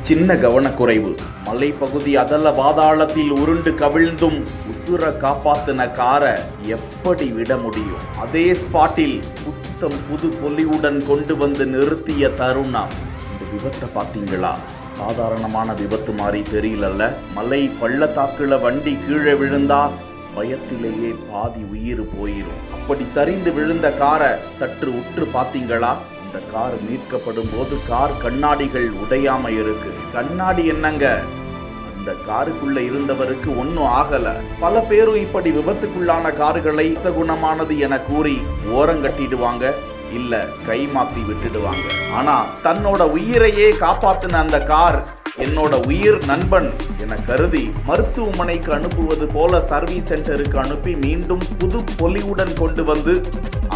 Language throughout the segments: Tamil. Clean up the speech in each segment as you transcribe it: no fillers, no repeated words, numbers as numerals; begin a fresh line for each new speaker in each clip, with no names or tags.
சின்ன கவனக்குறைவு. மலைப்பகுதி அதல பாதாளத்தில் உருண்டு கவிழ்ந்தும் உசுர காப்பாத்தின காரை எப்படி விட முடியும்? அதே ஸ்பாட்டில் புத்தம் புது பொலிவுடன் கொண்டு வந்து நிறுத்திய தருணம். இந்த விபத்தை பார்த்தீங்களா? சாதாரணமான விபத்து மாதிரி தெரியலல்ல. மலை பள்ளத்தாக்குல வண்டி கீழே விழுந்தா பயத்திலேயே பாதி உயிர் போயிரும். அப்படி சரிந்து விழுந்த காரை சற்று உற்று பார்த்தீங்களா? இந்த கார் மீட்கப்படும் போது கார் கண்ணாடிகள் உடையாம இருக்கு. கண்ணாடி என்னங்க, அந்த காருக்குள்ள இருந்தவருக்கு ஒன்னும் ஆகல. பல பேரும் இப்படி விபத்துக்குள்ளான கார்களை சகுனமானது என கூறி ஓரங்கட்டிடுவாங்க, இல்ல கை மாத்தி விட்டுடுவாங்க. ஆனா தன்னோட உயிரையே காப்பாத்தின அந்த கார் என்னோட உயிர் நண்பன் என கருதி மருத்துவமனைக்கு அனுப்புவது போல சர்வீஸ் சென்டருக்கு அனுப்பி மீண்டும் புது பொலிவுடன் கொண்டு வந்து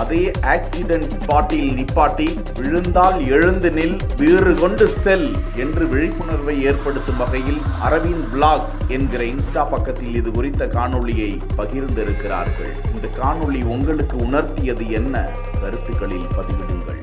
அதே ஆக்சிடென்ட் ஸ்பாட்டில் நிப்பாட்டி விழுந்தால் எழுந்து நில், வீறு கொண்டு செல் என்று விழிப்புணர்வை ஏற்படுத்தும் வகையில் அரவிந்த் பிளாக்ஸ் என்கிற இன்ஸ்டா பக்கத்தில் இது குறித்த காணொளியை பகிர்ந்திருக்கிறார்கள். இந்த காணொளி உங்களுக்கு உணர்த்தியது என்ன? கருத்துக்களில் பதிவிடுங்கள்.